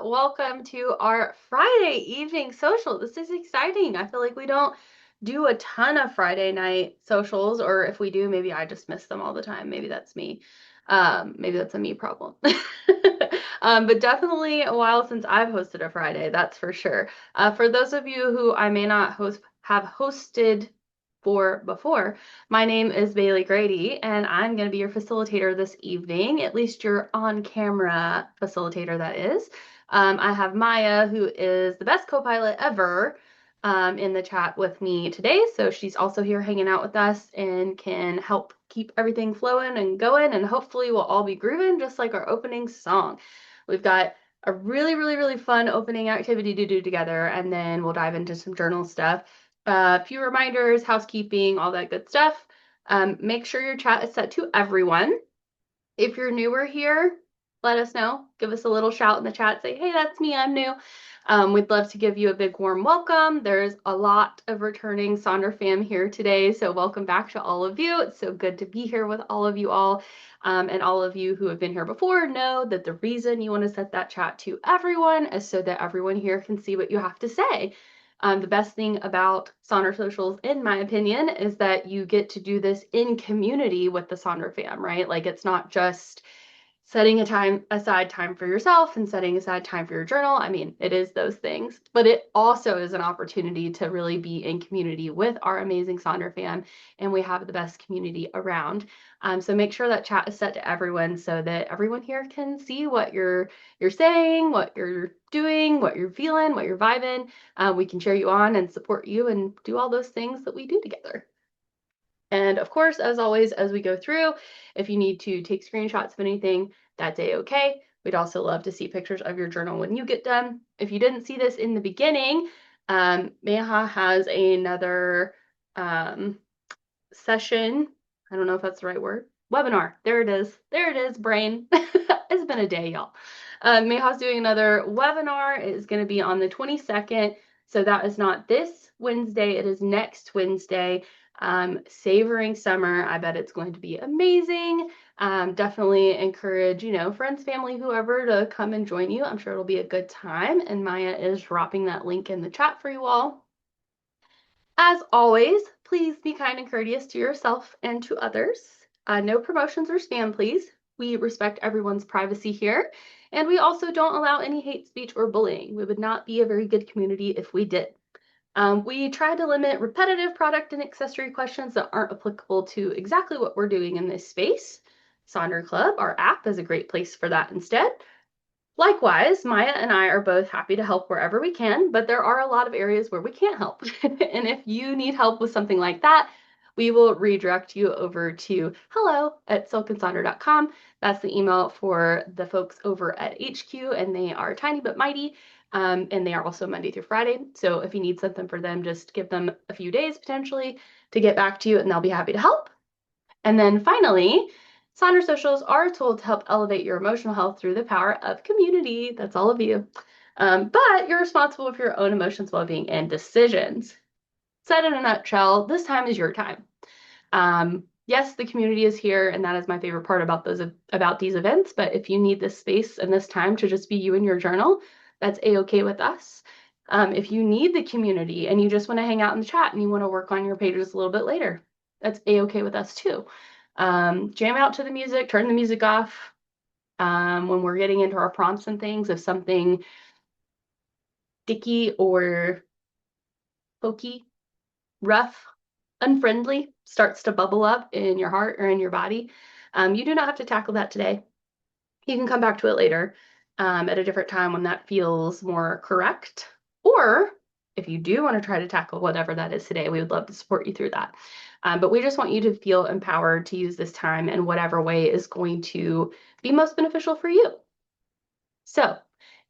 Welcome to our Friday evening social. This is exciting. I feel like we don't do a ton of Friday night socials, or if we do, maybe I just miss them all the time. Maybe that's me. Maybe that's a me problem. But definitely a while since I've hosted a Friday, that's for sure. For those of you who I may not have hosted for before, my name is Bailey Grady, and I'm going to be your facilitator this evening, at least your on-camera facilitator, that is. I have Maya, who is the best co-pilot ever, in the chat with me today. So she's also here hanging out with us and can help keep everything flowing and going. And hopefully we'll all be grooving just like our opening song. We've got a really fun opening activity to do together, and then we'll dive into some journal stuff. A few reminders, housekeeping, all that good stuff. Make sure your chat is set to everyone. If you're newer here, let us know. Give us a little shout in the chat. Say, hey, that's me, I'm new. We'd love to give you a big warm welcome. There's a lot of returning Sonder fam here today, so welcome back to all of you. It's so good to be here with all of you all. And all of you who have been here before know that the reason you want to set that chat to everyone is so that everyone here can see what you have to say. The best thing about Sonder Socials, in my opinion, is that you get to do this in community with the Sonder fam, right? Like it's not just setting aside time for yourself and setting aside time for your journal. I mean, it is those things, but it also is an opportunity to really be in community with our amazing Sonder fam, and we have the best community around. So make sure that chat is set to everyone so that everyone here can see what you're saying, what you're doing, what you're feeling, what you're vibing. We can cheer you on and support you and do all those things that we do together. And of course, as always, as we go through, if you need to take screenshots of anything, that's a-okay. We'd also love to see pictures of your journal when you get done. If you didn't see this in the beginning, Meha has another session. I don't know if that's the right word. Webinar. There it is. There it is, brain. It's been a day, y'all. Meha's doing another webinar. It is going to be on the 22nd. So that is not this Wednesday. It is next Wednesday. Savoring summer. I bet it's going to be amazing. Definitely encourage, friends, family, whoever to come and join you. I'm sure it'll be a good time. And Maya is dropping that link in the chat for you all. As always, please be kind and courteous to yourself and to others. No promotions or spam, please. We respect everyone's privacy here. And we also don't allow any hate speech or bullying. We would not be a very good community if we did. We try to limit repetitive product and accessory questions that aren't applicable to exactly what we're doing in this space. Sonder Club, our app, is a great place for that instead. Likewise, Maya and I are both happy to help wherever we can, but there are a lot of areas where we can't help. And if you need help with something like that, we will redirect you over to hello@silkandsonder.com. That's the email for the folks over at HQ, and they are tiny but mighty. And they are also Monday through Friday. So if you need something for them, just give them a few days potentially to get back to you, and they'll be happy to help. And then finally, Sonder Socials are a tool to help elevate your emotional health through the power of community. That's all of you. But you're responsible for your own emotions, well-being, and decisions. Said in a nutshell, this time is your time. Yes, the community is here, and that is my favorite part about these events. But if you need this space and this time to just be you and your journal, that's a-okay with us. If you need the community and you just want to hang out in the chat and you want to work on your pages a little bit later, that's a-okay with us too. Jam out to the music, turn the music off when we're getting into our prompts and things. If something sticky or pokey, rough, unfriendly starts to bubble up in your heart or in your body, you do not have to tackle that today. You can come back to it later at a different time when that feels more correct. Or if you do want to try to tackle whatever that is today, we would love to support you through that. But we just want you to feel empowered to use this time in whatever way is going to be most beneficial for you. So,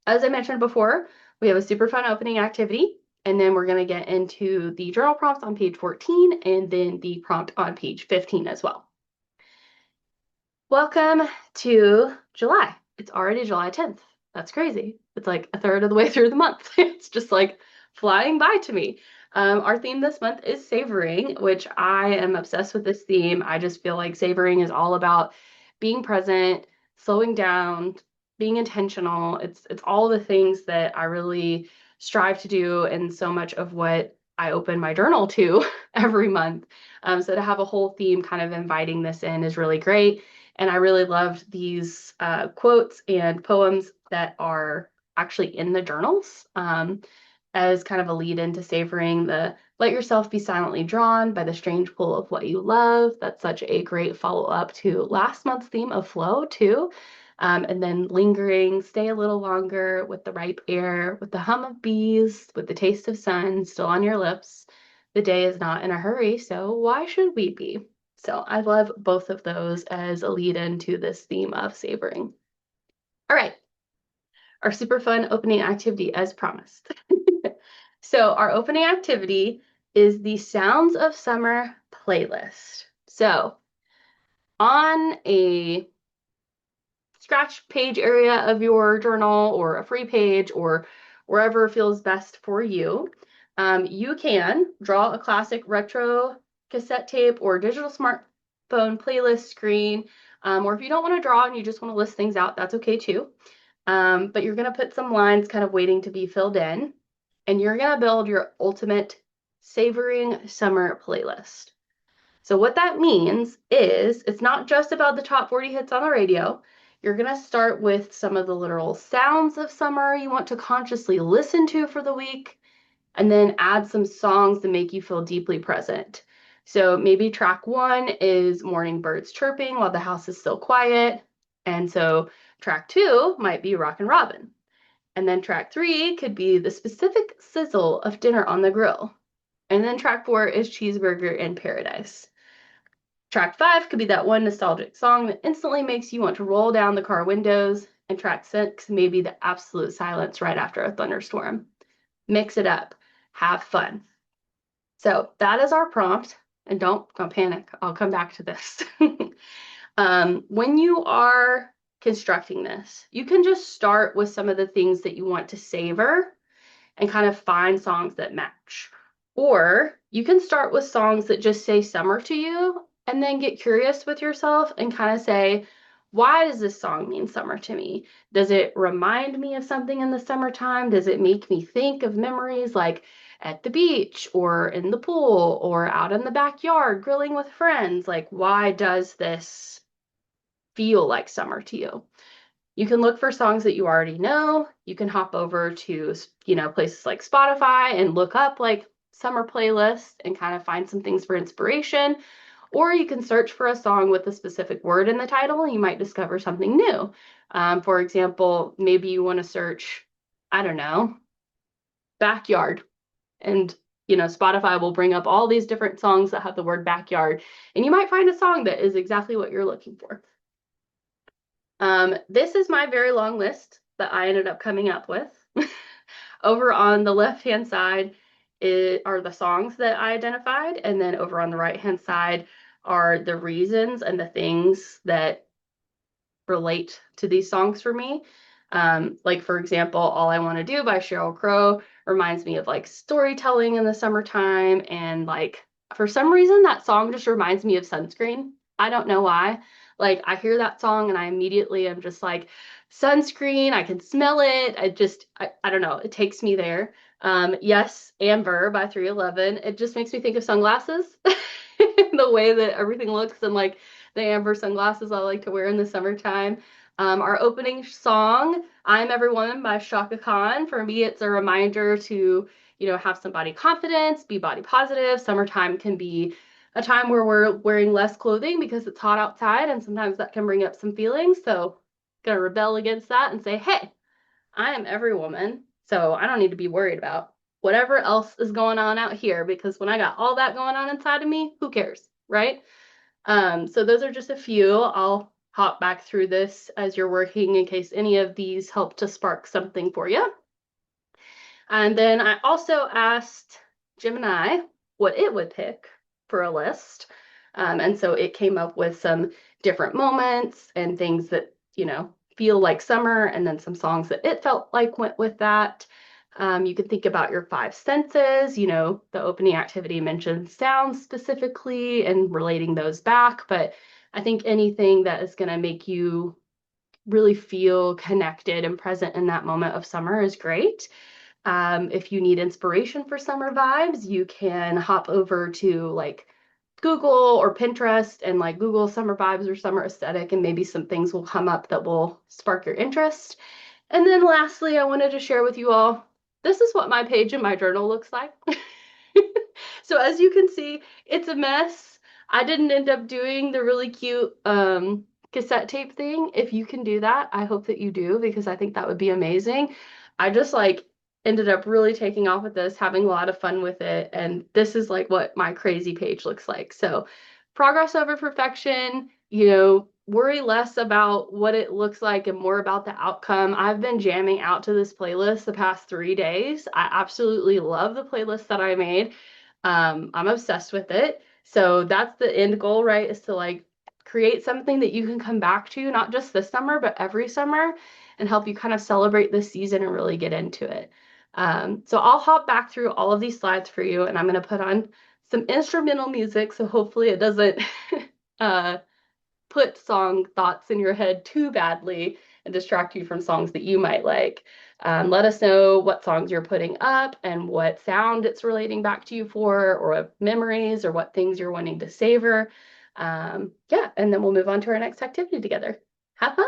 as I mentioned before, we have a super fun opening activity, and then we're going to get into the journal prompts on page 14 and then the prompt on page 15 as well. Welcome to July. It's already July 10th. That's crazy. It's like a third of the way through the month. It's just like flying by to me. Our theme this month is savoring, which I am obsessed with this theme. I just feel like savoring is all about being present, slowing down, being intentional. It's all the things that I really strive to do, and so much of what I open my journal to every month. So to have a whole theme kind of inviting this in is really great. And I really loved these quotes and poems that are actually in the journals, as kind of a lead into savoring the let yourself be silently drawn by the strange pull of what you love. That's such a great follow up to last month's theme of flow, too. And then lingering, stay a little longer with the ripe air, with the hum of bees, with the taste of sun still on your lips. The day is not in a hurry, so why should we be? So I love both of those as a lead into this theme of savoring. All right, our super fun opening activity as promised. So our opening activity is the Sounds of Summer playlist. So on a scratch page area of your journal or a free page or wherever feels best for you, you can draw a classic retro cassette tape or digital smartphone playlist screen. Or if you don't want to draw and you just want to list things out, that's okay too. But you're going to put some lines kind of waiting to be filled in, and you're going to build your ultimate savoring summer playlist. So what that means is it's not just about the top 40 hits on the radio. You're going to start with some of the literal sounds of summer you want to consciously listen to for the week, and then add some songs that make you feel deeply present. So maybe track one is morning birds chirping while the house is still quiet. And so track two might be Rockin' Robin. And then track three could be the specific sizzle of dinner on the grill. And then track four is Cheeseburger in Paradise. Track five could be that one nostalgic song that instantly makes you want to roll down the car windows. And track six may be the absolute silence right after a thunderstorm. Mix it up. Have fun. So that is our prompt. And don't panic. I'll come back to this. When you are constructing this, you can just start with some of the things that you want to savor and kind of find songs that match. Or you can start with songs that just say summer to you and then get curious with yourself and kind of say, why does this song mean summer to me? Does it remind me of something in the summertime? Does it make me think of memories like at the beach or in the pool or out in the backyard grilling with friends? Like, why does this feel like summer to you? You can look for songs that you already know. You can hop over to, places like Spotify and look up like summer playlist and kind of find some things for inspiration. Or you can search for a song with a specific word in the title and you might discover something new. For example, maybe you want to search, I don't know, backyard. And, Spotify will bring up all these different songs that have the word backyard. And you might find a song that is exactly what you're looking for. This is my very long list that I ended up coming up with. Over on the left-hand side are the songs that I identified, and then over on the right-hand side are the reasons and the things that relate to these songs for me. Like, for example, All I Want to Do by Sheryl Crow reminds me of like storytelling in the summertime, and like for some reason that song just reminds me of sunscreen. I don't know why. Like, I hear that song and I immediately am just like, sunscreen, I can smell it. I don't know, it takes me there. Yes, Amber by 311. It just makes me think of sunglasses. The way that everything looks, and like the amber sunglasses I like to wear in the summertime. Our opening song, I'm Every Woman by Shaka Khan. For me, it's a reminder to, have some body confidence, be body positive. Summertime can be a time where we're wearing less clothing because it's hot outside, and sometimes that can bring up some feelings. So gonna rebel against that and say, hey, I am every woman, so I don't need to be worried about whatever else is going on out here, because when I got all that going on inside of me, who cares, right? So those are just a few. I'll hop back through this as you're working in case any of these help to spark something for you. And then I also asked Gemini what it would pick for a list. And so it came up with some different moments and things that, feel like summer, and then some songs that it felt like went with that. You can think about your five senses. The opening activity mentioned sounds specifically and relating those back, but I think anything that is going to make you really feel connected and present in that moment of summer is great. If you need inspiration for summer vibes, you can hop over to like Google or Pinterest and like Google summer vibes or summer aesthetic, and maybe some things will come up that will spark your interest. And then lastly, I wanted to share with you all, this is what my page in my journal looks like. So as you can see, it's a mess. I didn't end up doing the really cute cassette tape thing. If you can do that, I hope that you do, because I think that would be amazing. I just like ended up really taking off with this, having a lot of fun with it, and this is like what my crazy page looks like. So progress over perfection, worry less about what it looks like and more about the outcome. I've been jamming out to this playlist the past 3 days. I absolutely love the playlist that I made. I'm obsessed with it. So that's the end goal, right? Is to like create something that you can come back to, not just this summer, but every summer, and help you kind of celebrate this season and really get into it. So I'll hop back through all of these slides for you, and I'm going to put on some instrumental music, so hopefully it doesn't put song thoughts in your head too badly and distract you from songs that you might like. Let us know what songs you're putting up and what sound it's relating back to you for, or what memories or what things you're wanting to savor. Yeah, and then we'll move on to our next activity together. Have fun!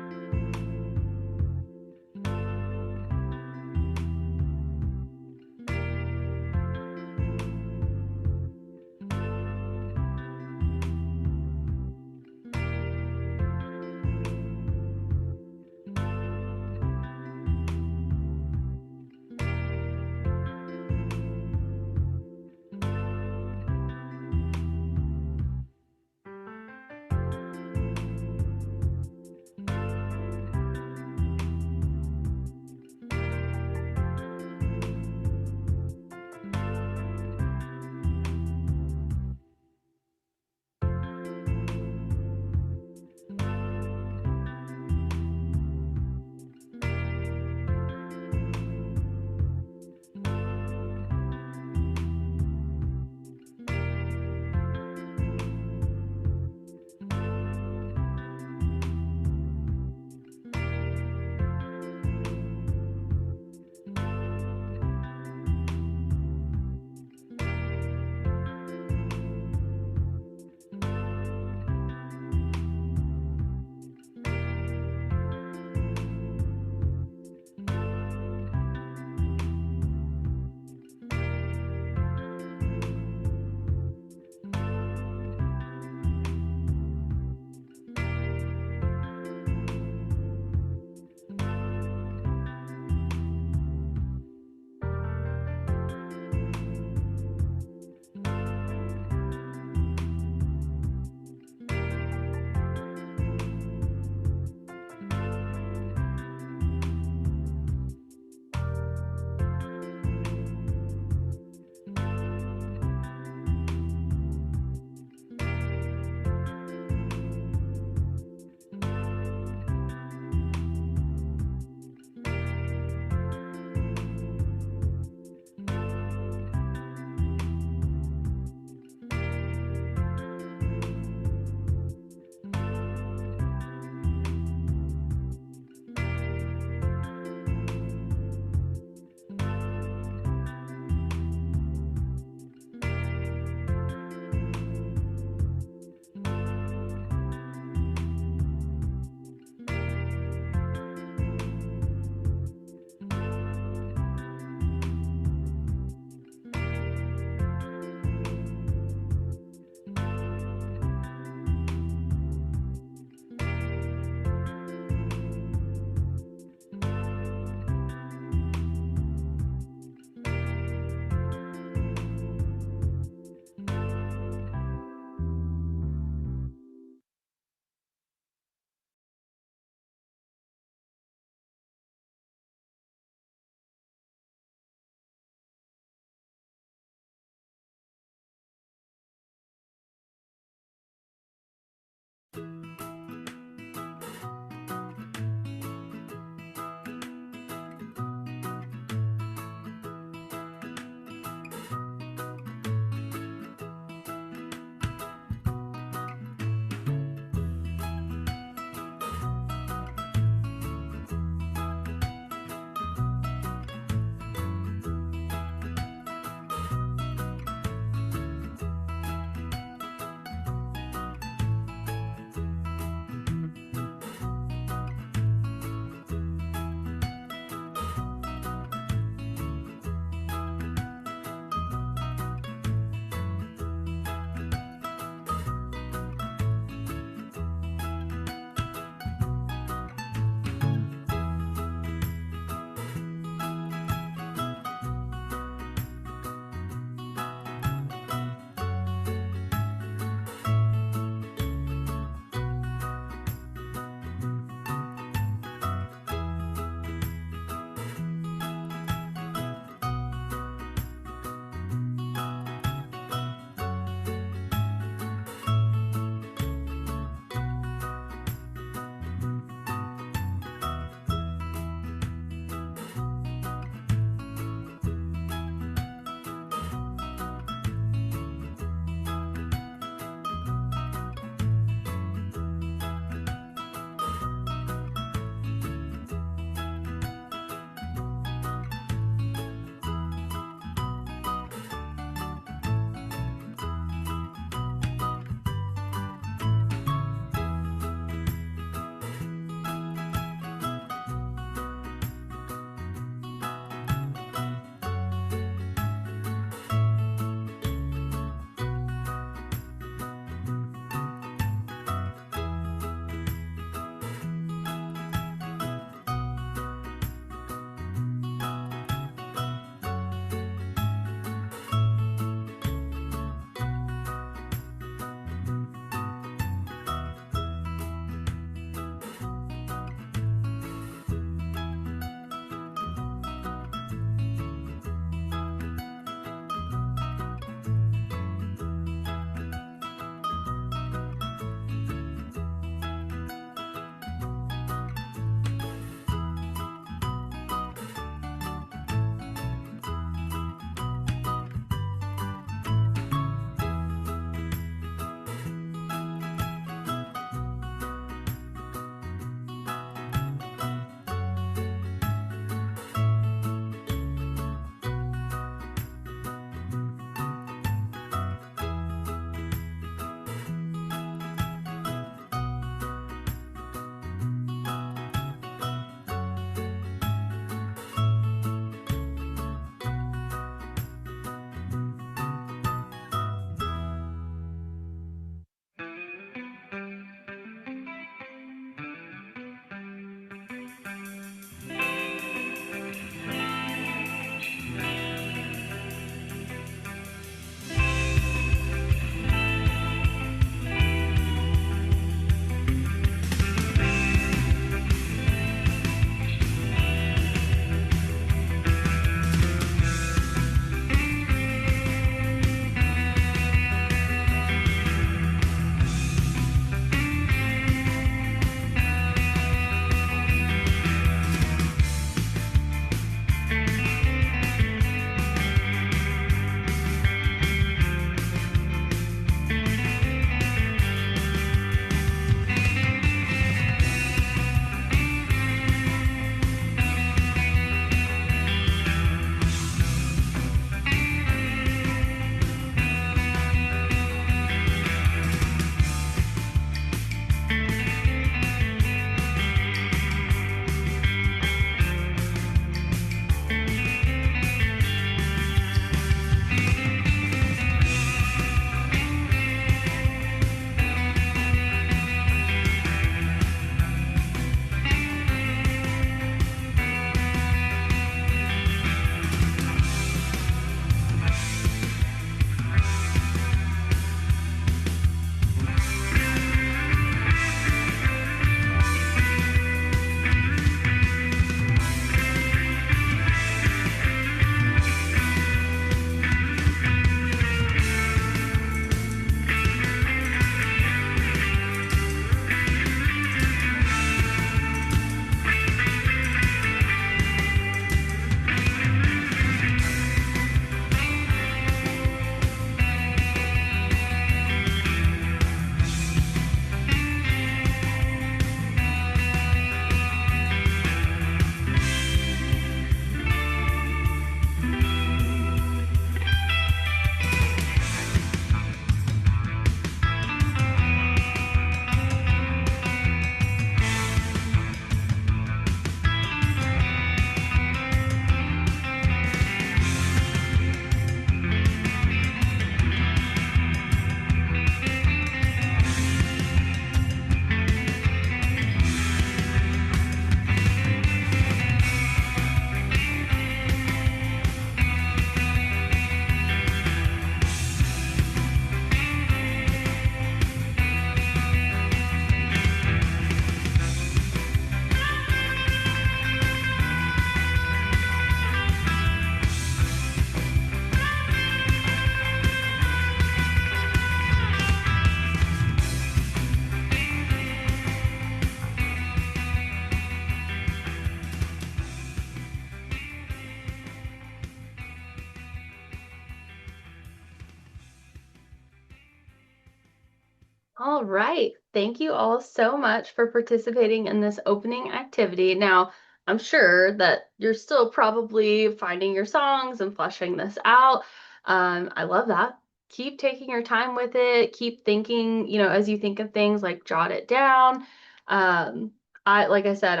All right. Thank you all so much for participating in this opening activity. Now, I'm sure that you're still probably finding your songs and fleshing this out. I love that. Keep taking your time with it. Keep thinking, as you think of things, like jot it down. Um, like I said,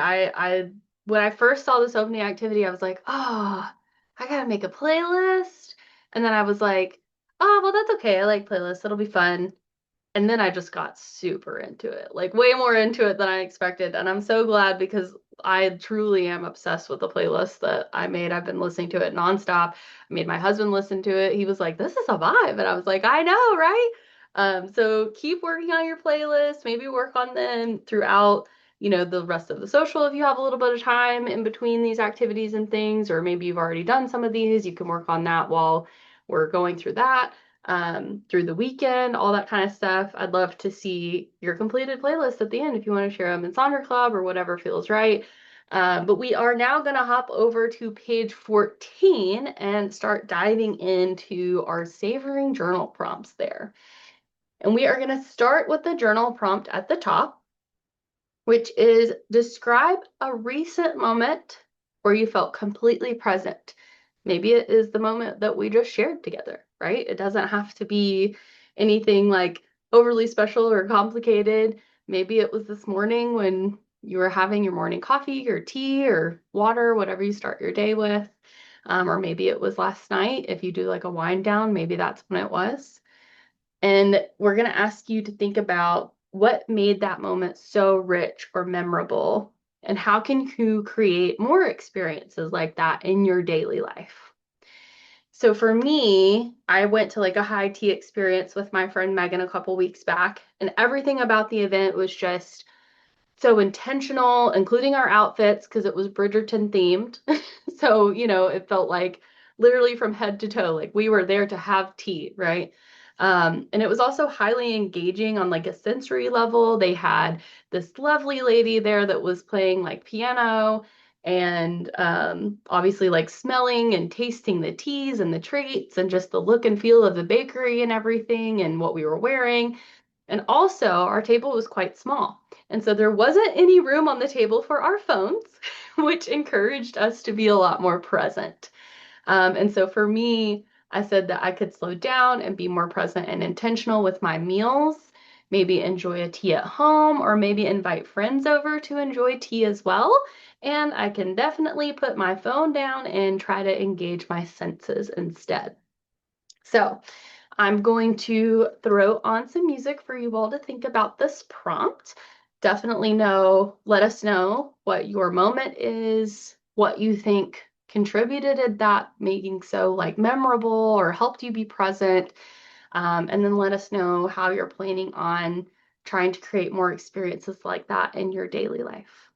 when I first saw this opening activity, I was like, oh, I gotta make a playlist. And then I was like, oh, well, that's okay. I like playlists. It'll be fun. And then I just got super into it, like way more into it than I expected. And I'm so glad because I truly am obsessed with the playlist that I made. I've been listening to it nonstop. I made my husband listen to it. He was like, "This is a vibe." And I was like, "I know, right?" So keep working on your playlist, maybe work on them throughout, the rest of the social if you have a little bit of time in between these activities and things, or maybe you've already done some of these. You can work on that while we're going through that through the weekend, all that kind of stuff. I'd love to see your completed playlist at the end if you want to share them in Sonder Club or whatever feels right. But we are now going to hop over to page 14 and start diving into our savoring journal prompts there. And we are going to start with the journal prompt at the top, which is describe a recent moment where you felt completely present. Maybe it is the moment that we just shared together, right? It doesn't have to be anything like overly special or complicated. Maybe it was this morning when you were having your morning coffee or tea or water, whatever you start your day with. Or maybe it was last night. If you do like a wind down, maybe that's when it was. And we're going to ask you to think about what made that moment so rich or memorable, and how can you create more experiences like that in your daily life? So for me, I went to like a high tea experience with my friend Megan a couple weeks back, and everything about the event was just so intentional, including our outfits, because it was Bridgerton themed. So, it felt like literally from head to toe, like we were there to have tea, right? And it was also highly engaging on like a sensory level. They had this lovely lady there that was playing like piano and obviously like smelling and tasting the teas and the treats and just the look and feel of the bakery and everything and what we were wearing. And also, our table was quite small. And so there wasn't any room on the table for our phones, which encouraged us to be a lot more present. And so for me, I said that I could slow down and be more present and intentional with my meals, maybe enjoy a tea at home, or maybe invite friends over to enjoy tea as well. And I can definitely put my phone down and try to engage my senses instead. So I'm going to throw on some music for you all to think about this prompt. Definitely let us know what your moment is, what you think contributed to that making so like memorable or helped you be present. And then let us know how you're planning on trying to create more experiences like that in your daily life.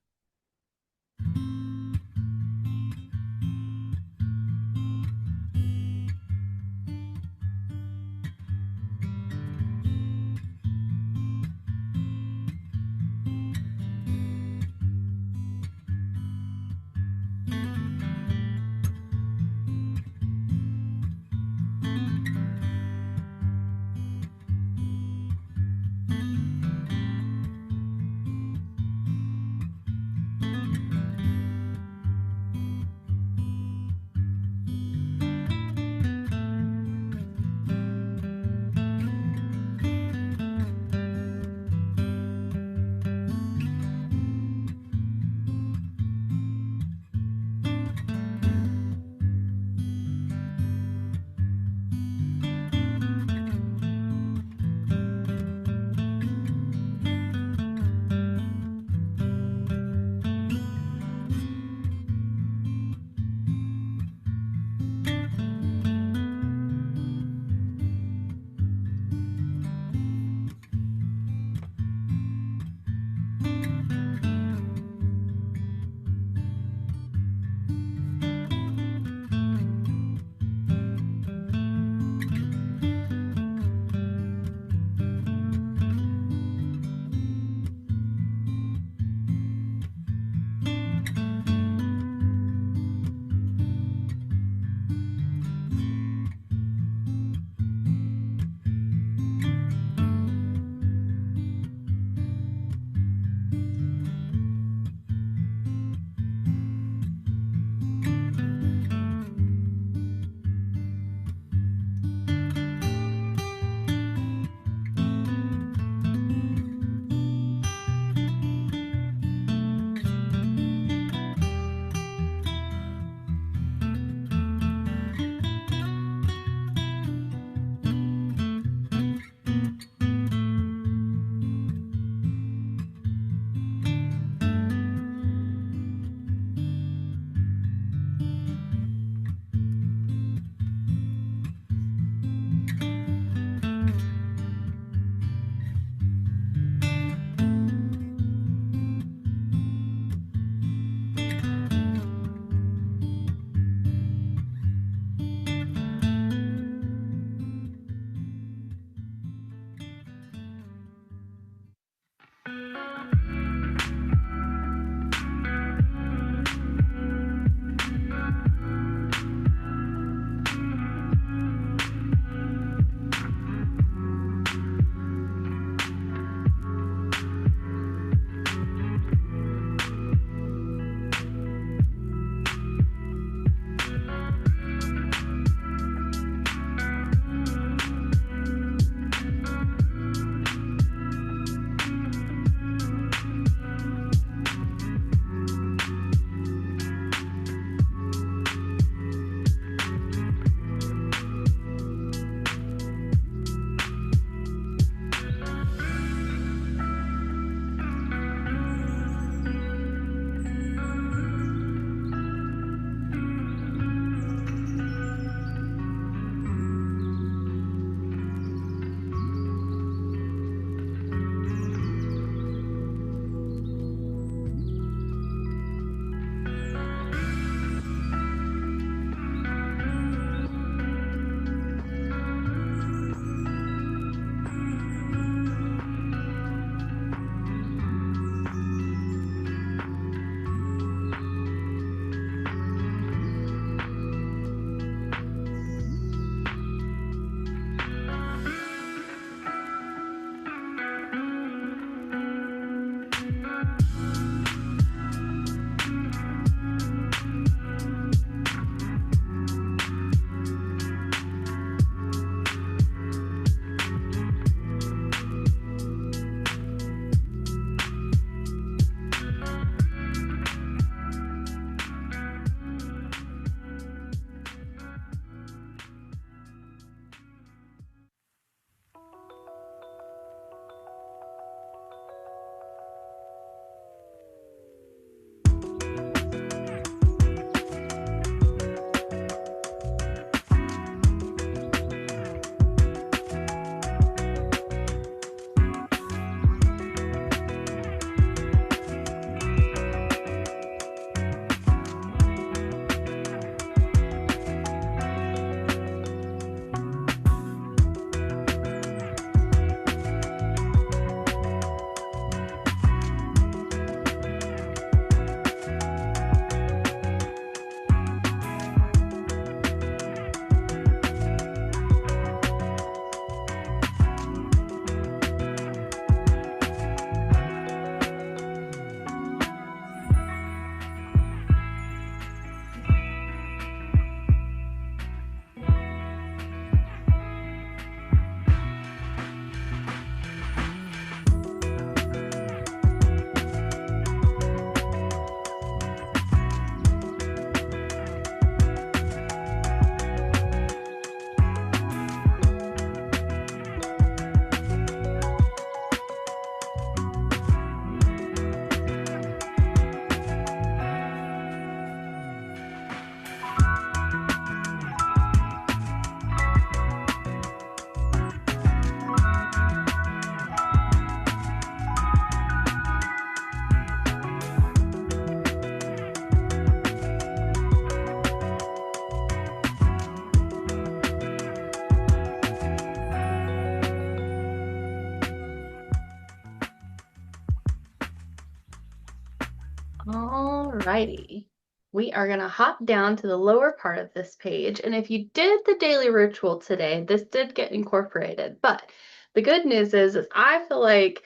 Alrighty. We are going to hop down to the lower part of this page. And if you did the daily ritual today, this did get incorporated. But the good news is I feel like,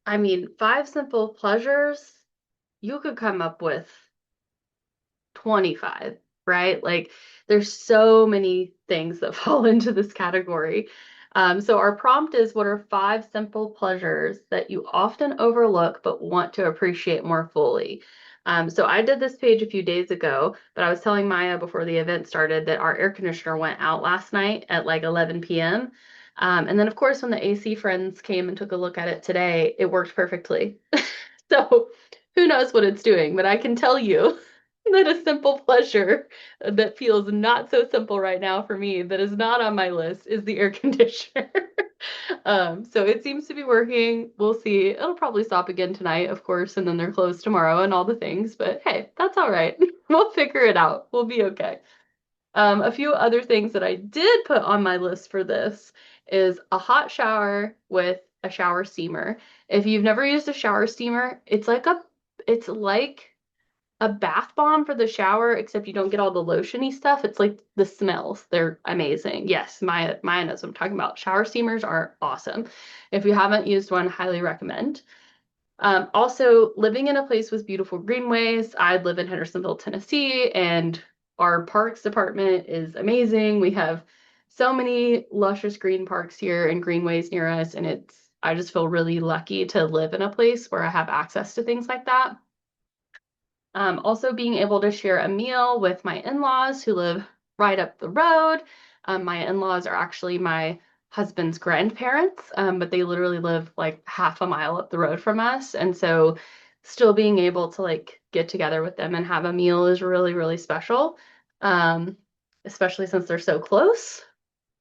I mean, 5 simple pleasures, you could come up with 25, right? Like there's so many things that fall into this category. So our prompt is, what are 5 simple pleasures that you often overlook but want to appreciate more fully? So I did this page a few days ago, but I was telling Maya before the event started that our air conditioner went out last night at like 11 p.m. And then of course, when the AC friends came and took a look at it today, it worked perfectly. So who knows what it's doing, but I can tell you that a simple pleasure that feels not so simple right now for me, that is not on my list, is the air conditioner. So it seems to be working. We'll see. It'll probably stop again tonight, of course, and then they're closed tomorrow and all the things. But hey, that's all right. We'll figure it out. We'll be okay. A few other things that I did put on my list for this is a hot shower with a shower steamer. If you've never used a shower steamer, it's like a bath bomb for the shower, except you don't get all the lotiony stuff. It's like the smells. They're amazing. Yes, Maya knows what I'm talking about. Shower steamers are awesome. If you haven't used one, highly recommend. Also, living in a place with beautiful greenways. I live in Hendersonville, Tennessee, and our parks department is amazing. We have so many luscious green parks here and greenways near us, and I just feel really lucky to live in a place where I have access to things like that. Also being able to share a meal with my in-laws who live right up the road. My in-laws are actually my husband's grandparents, but they literally live like half a mile up the road from us. And so still being able to like get together with them and have a meal is really, really special. Especially since they're so close.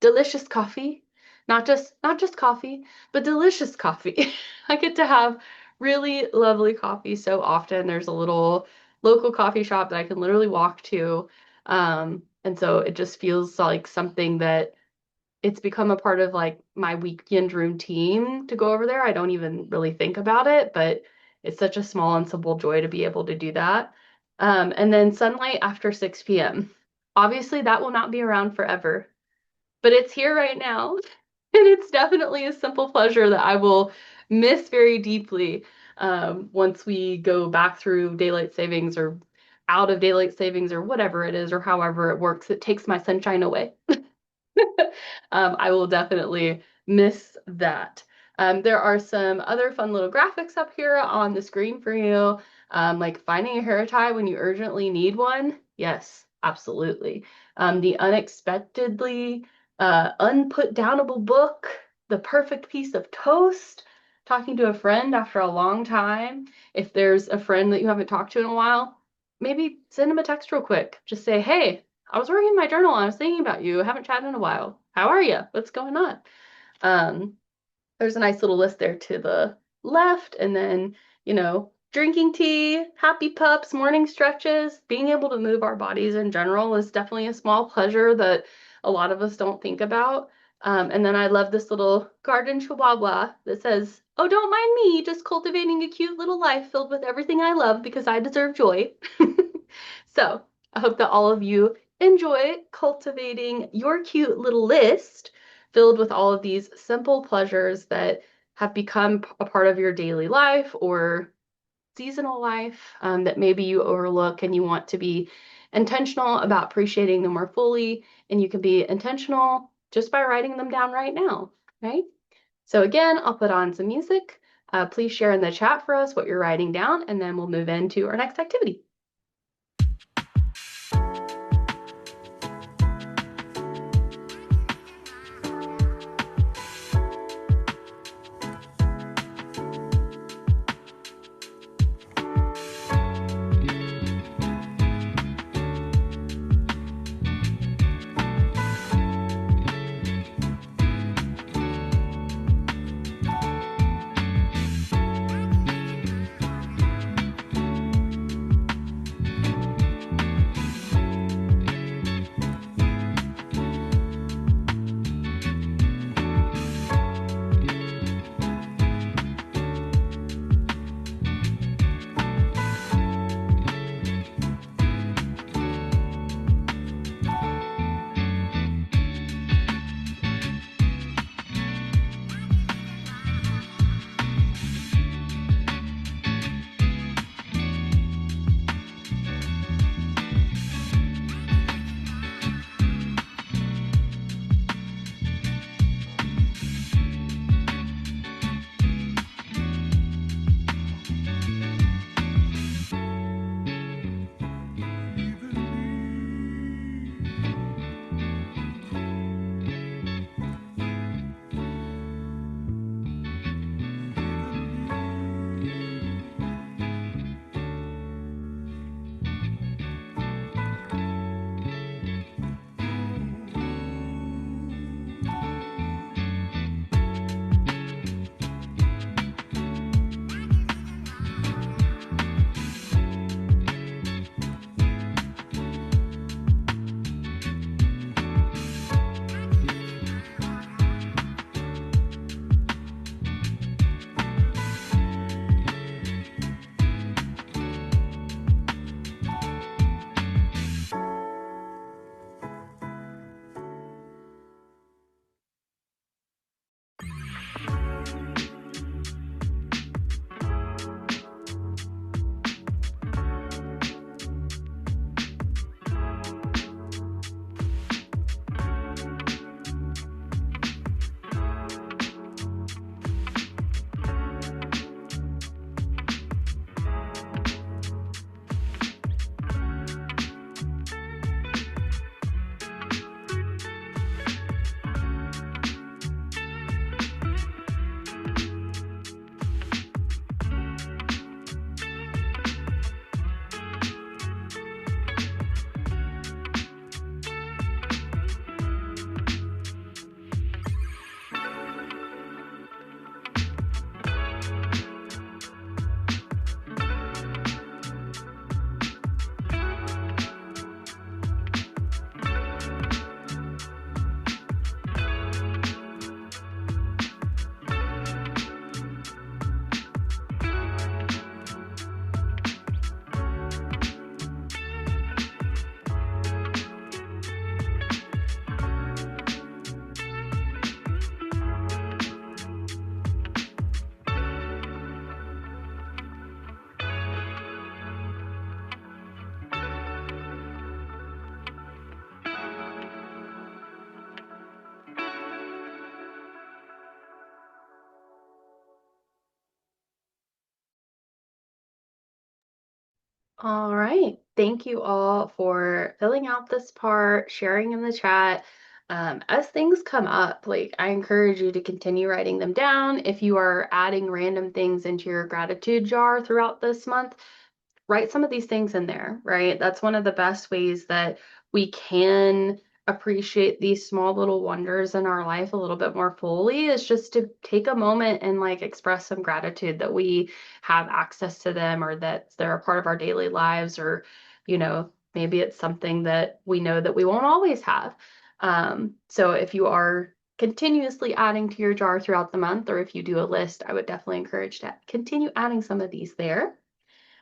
Delicious coffee. Not just coffee, but delicious coffee. I get to have really lovely coffee so often. There's a little local coffee shop that I can literally walk to. And so it just feels like something that it's become a part of like my weekend routine to go over there. I don't even really think about it, but it's such a small and simple joy to be able to do that. And then sunlight after 6 p.m. Obviously, that will not be around forever, but it's here right now. And it's definitely a simple pleasure that I will miss very deeply once we go back through daylight savings or out of daylight savings or whatever it is or however it works. It takes my sunshine away. I will definitely miss that. There are some other fun little graphics up here on the screen for you, like finding a hair tie when you urgently need one. Yes, absolutely. The unexpectedly unput-downable book, the perfect piece of toast, talking to a friend after a long time. If there's a friend that you haven't talked to in a while, maybe send them a text real quick. Just say, hey, I was working in my journal and I was thinking about you. I haven't chatted in a while. How are you? What's going on? Um, there's a nice little list there to the left. And then, drinking tea, happy pups, morning stretches, being able to move our bodies in general is definitely a small pleasure that a lot of us don't think about. And then I love this little garden chihuahua that says, oh, don't mind me, just cultivating a cute little life filled with everything I love because I deserve joy. So I hope that all of you enjoy cultivating your cute little list filled with all of these simple pleasures that have become a part of your daily life or seasonal life that maybe you overlook and you want to be intentional about appreciating them more fully. And you can be intentional just by writing them down right now, right? So again, I'll put on some music. Please share in the chat for us what you're writing down, and then we'll move into our next activity. All right. Thank you all for filling out this part, sharing in the chat. As things come up, like I encourage you to continue writing them down. If you are adding random things into your gratitude jar throughout this month, write some of these things in there, right? That's one of the best ways that we can appreciate these small little wonders in our life a little bit more fully is just to take a moment and like express some gratitude that we have access to them or that they're a part of our daily lives or, maybe it's something that we know that we won't always have. So if you are continuously adding to your jar throughout the month, or if you do a list, I would definitely encourage to continue adding some of these there.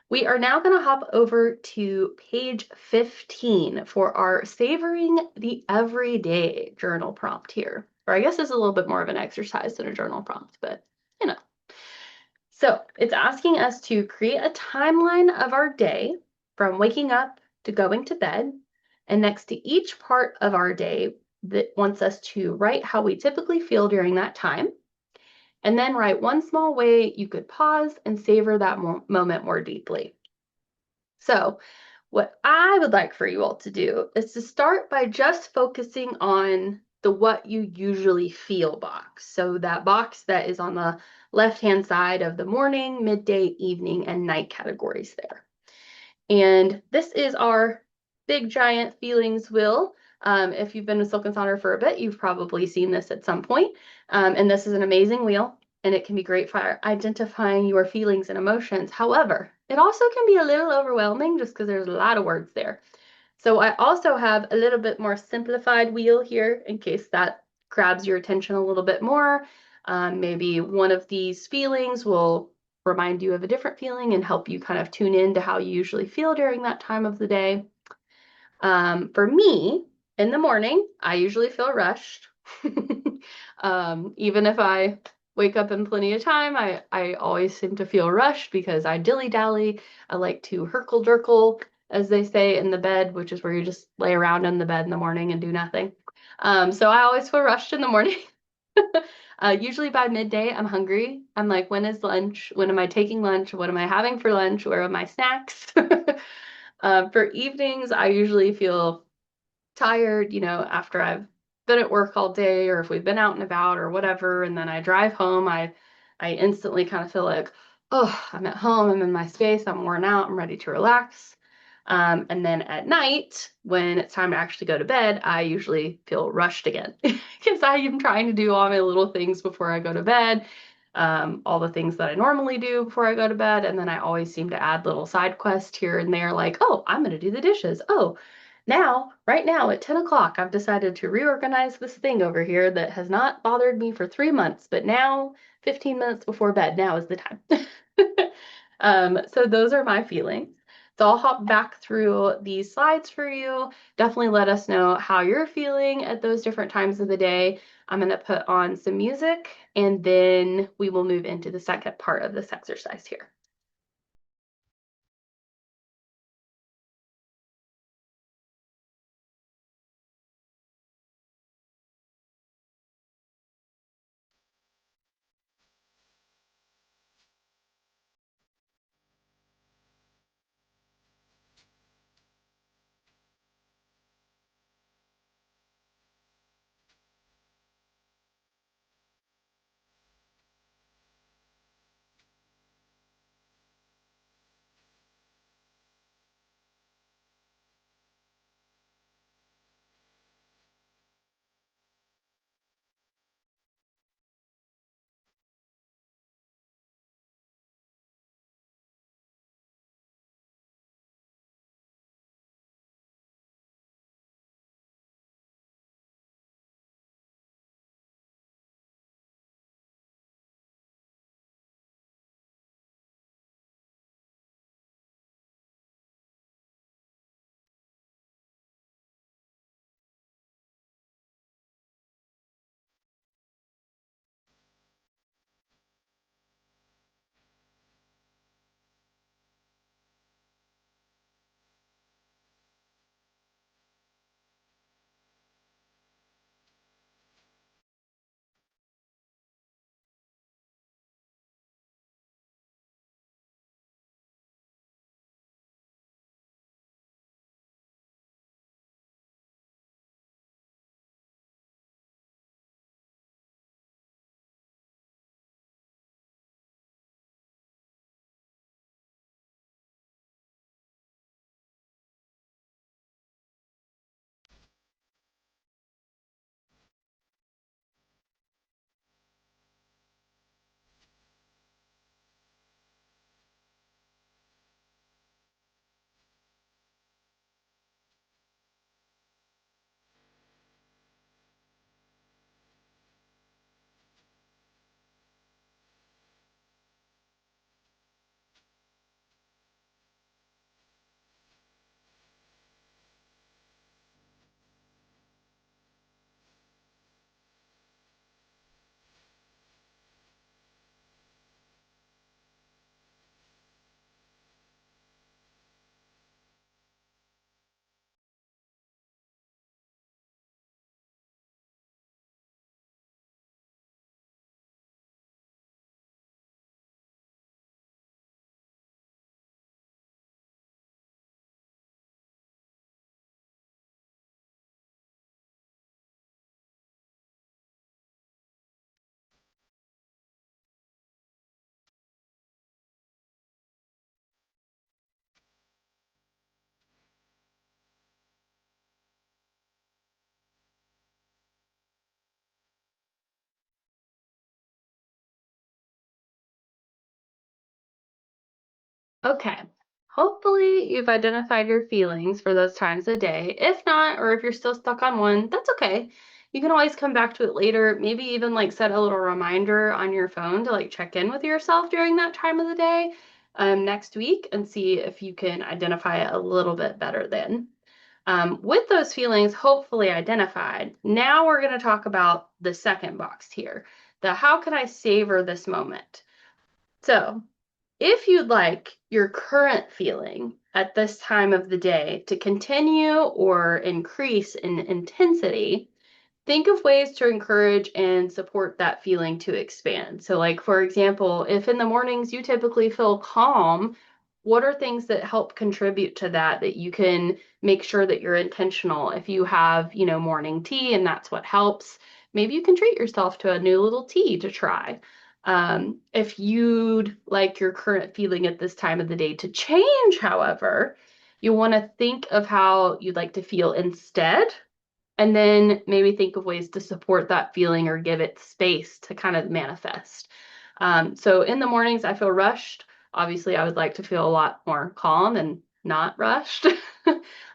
We are now going to hop over to page 15 for our Savoring the Everyday journal prompt here. Or I guess it's a little bit more of an exercise than a journal prompt, but you know. So it's asking us to create a timeline of our day from waking up to going to bed. And next to each part of our day that wants us to write how we typically feel during that time. And then write one small way you could pause and savor that moment more deeply. So, what I would like for you all to do is to start by just focusing on the what you usually feel box. So, that box that is on the left hand side of the morning, midday, evening, and night categories there. And this is our big giant feelings wheel. If you've been with Silk and Sonder for a bit, you've probably seen this at some point. And this is an amazing wheel and it can be great for identifying your feelings and emotions. However, it also can be a little overwhelming just because there's a lot of words there. So I also have a little bit more simplified wheel here in case that grabs your attention a little bit more. Maybe one of these feelings will remind you of a different feeling and help you kind of tune in to how you usually feel during that time of the day. For me, in the morning, I usually feel rushed. Even if I wake up in plenty of time, I always seem to feel rushed because I dilly-dally. I like to herkle-durkle, as they say, in the bed, which is where you just lay around in the bed in the morning and do nothing. So I always feel rushed in the morning. Usually by midday, I'm hungry. I'm like, when is lunch? When am I taking lunch? What am I having for lunch? Where are my snacks? For evenings, I usually feel tired, after I've been at work all day or if we've been out and about or whatever, and then I drive home, I instantly kind of feel like, oh, I'm at home, I'm in my space, I'm worn out, I'm ready to relax. And then at night, when it's time to actually go to bed, I usually feel rushed again because I am trying to do all my little things before I go to bed, all the things that I normally do before I go to bed. And then I always seem to add little side quests here and there, like, oh, I'm going to do the dishes. Oh, right now at 10 o'clock, I've decided to reorganize this thing over here that has not bothered me for 3 months, but now 15 minutes before bed, now is the time. So those are my feelings. So I'll hop back through these slides for you. Definitely let us know how you're feeling at those different times of the day. I'm going to put on some music and then we will move into the second part of this exercise here. Okay. Hopefully you've identified your feelings for those times of day. If not, or if you're still stuck on one, that's okay. You can always come back to it later. Maybe even like set a little reminder on your phone to like check in with yourself during that time of the day next week and see if you can identify it a little bit better then. With those feelings hopefully identified, now we're going to talk about the second box here, the how can I savor this moment? So, if you'd like your current feeling at this time of the day to continue or increase in intensity, think of ways to encourage and support that feeling to expand. So, like, for example, if in the mornings you typically feel calm, what are things that help contribute to that that you can make sure that you're intentional? If you have, morning tea and that's what helps, maybe you can treat yourself to a new little tea to try. If you'd like your current feeling at this time of the day to change, however, you want to think of how you'd like to feel instead and then maybe think of ways to support that feeling or give it space to kind of manifest. So in the mornings, I feel rushed. Obviously, I would like to feel a lot more calm and not rushed.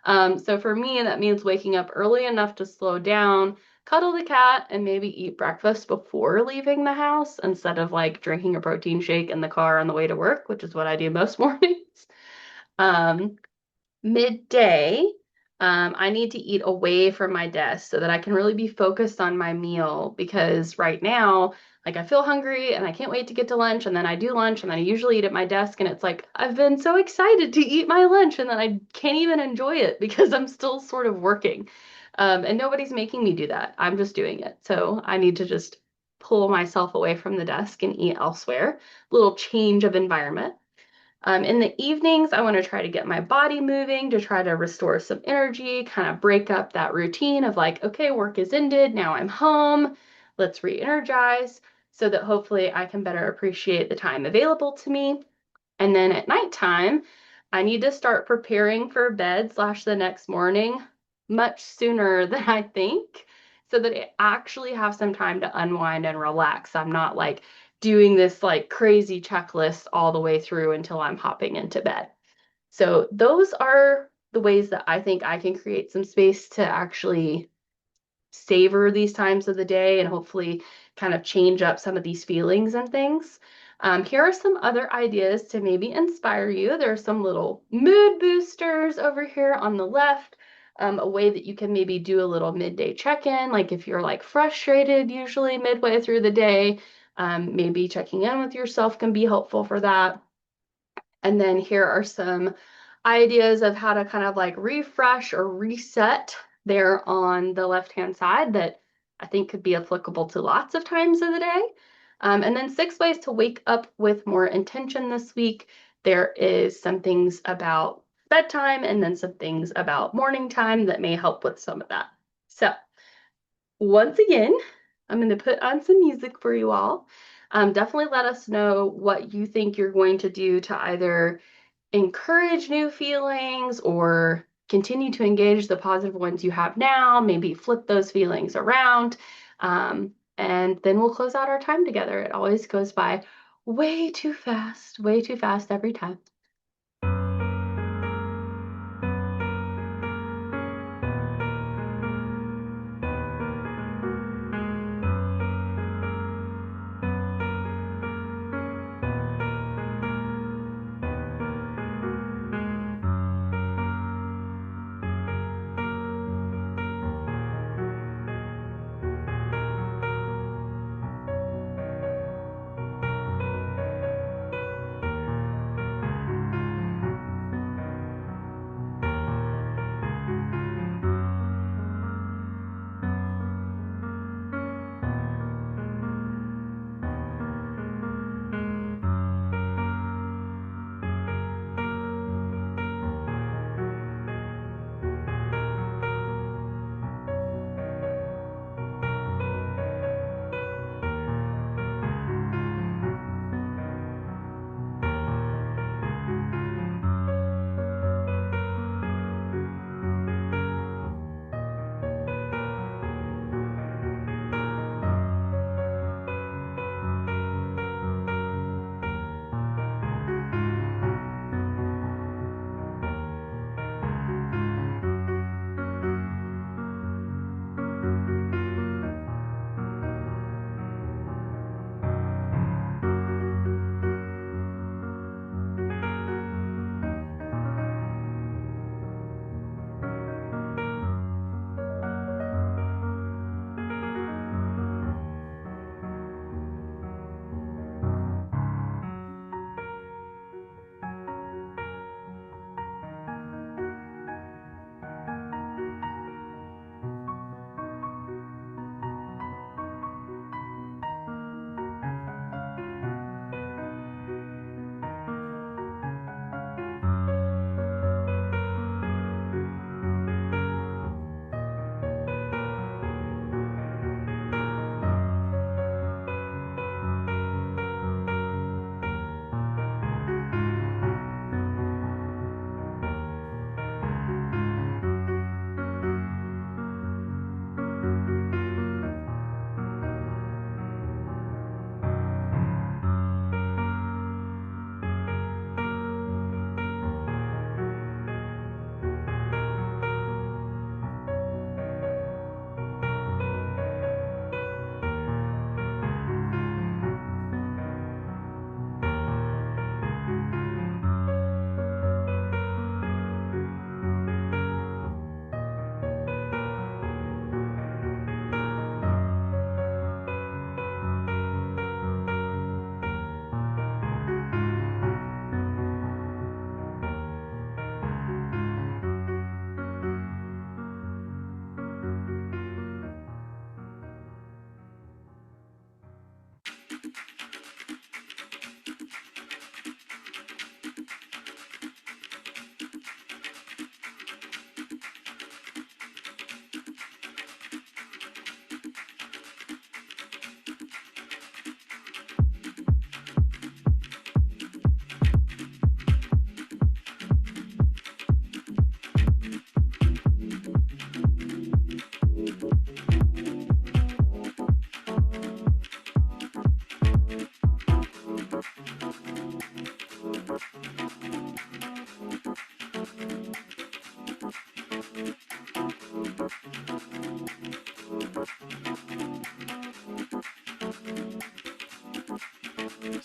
So for me, that means waking up early enough to slow down, cuddle the cat, and maybe eat breakfast before leaving the house instead of like drinking a protein shake in the car on the way to work, which is what I do most mornings. Um, Midday, I need to eat away from my desk so that I can really be focused on my meal because right now, like I feel hungry and I can't wait to get to lunch and then I do lunch and then I usually eat at my desk and it's like I've been so excited to eat my lunch and then I can't even enjoy it because I'm still sort of working. And nobody's making me do that. I'm just doing it. So I need to just pull myself away from the desk and eat elsewhere. Little change of environment. In the evenings, I want to try to get my body moving to try to restore some energy, kind of break up that routine of like, okay, work is ended, now I'm home, let's re energize so that hopefully I can better appreciate the time available to me. And then at nighttime, I need to start preparing for bed slash the next morning much sooner than I think so that I actually have some time to unwind and relax. I'm not like doing this like crazy checklist all the way through until I'm hopping into bed. So those are the ways that I think I can create some space to actually savor these times of the day and hopefully kind of change up some of these feelings and things. Here are some other ideas to maybe inspire you. There are some little mood boosters over here on the left. A way that you can maybe do a little midday check-in, like if you're like frustrated usually midway through the day, maybe checking in with yourself can be helpful for that. And then here are some ideas of how to kind of like refresh or reset there on the left-hand side that I think could be applicable to lots of times of the day. And then 6 ways to wake up with more intention this week. There is some things about bedtime and then some things about morning time that may help with some of that. So once again, I'm going to put on some music for you all. Definitely let us know what you think you're going to do to either encourage new feelings or continue to engage the positive ones you have now, maybe flip those feelings around. And then we'll close out our time together. It always goes by way too fast every time.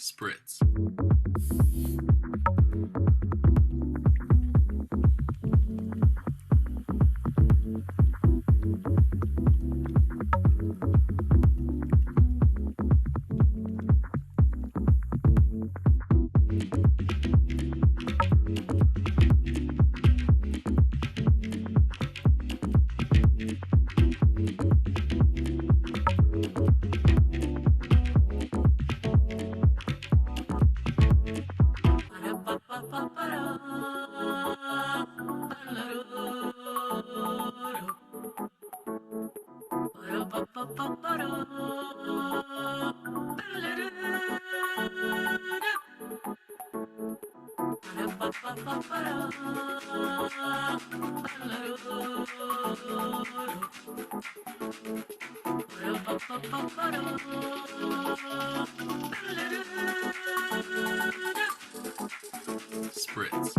Spritz. Spritz.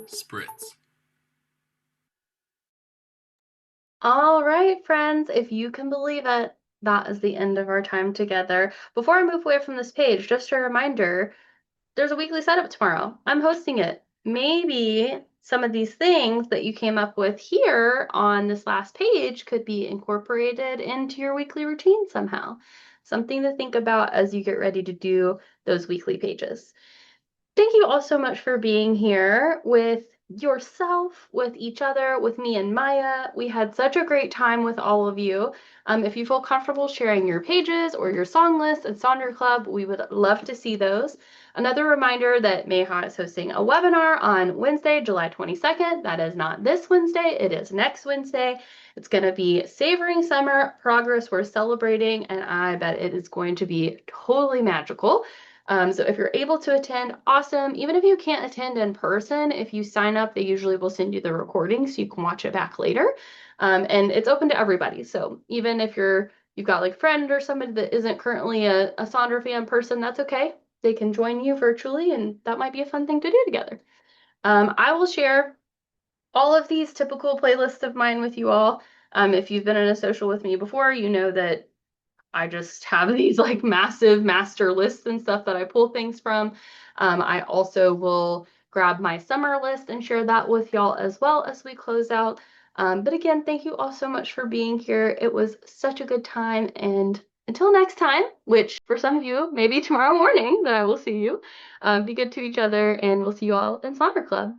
Spritz. All right, friends, if you can believe it, that is the end of our time together. Before I move away from this page, just a reminder, there's a weekly setup tomorrow. I'm hosting it. Maybe some of these things that you came up with here on this last page could be incorporated into your weekly routine somehow. Something to think about as you get ready to do those weekly pages. Thank you all so much for being here with yourself, with each other, with me and Maya. We had such a great time with all of you. If you feel comfortable sharing your pages or your song list at Sonder Club, we would love to see those. Another reminder that Mayha is hosting a webinar on Wednesday, July 22nd. That is not this Wednesday, it is next Wednesday. It's going to be Savoring Summer, Progress We're Celebrating, and I bet it is going to be totally magical. So if you're able to attend, awesome. Even if you can't attend in person, if you sign up, they usually will send you the recording so you can watch it back later. And it's open to everybody. So even if you've got like a friend or somebody that isn't currently a Sonder fan person, that's okay. They can join you virtually, and that might be a fun thing to do together. I will share all of these typical playlists of mine with you all. If you've been in a social with me before, you know that I just have these like massive master lists and stuff that I pull things from. I also will grab my summer list and share that with y'all as well as we close out. But again, thank you all so much for being here. It was such a good time. And until next time, which for some of you, maybe tomorrow morning that I will see you, be good to each other, and we'll see you all in Sonder Club.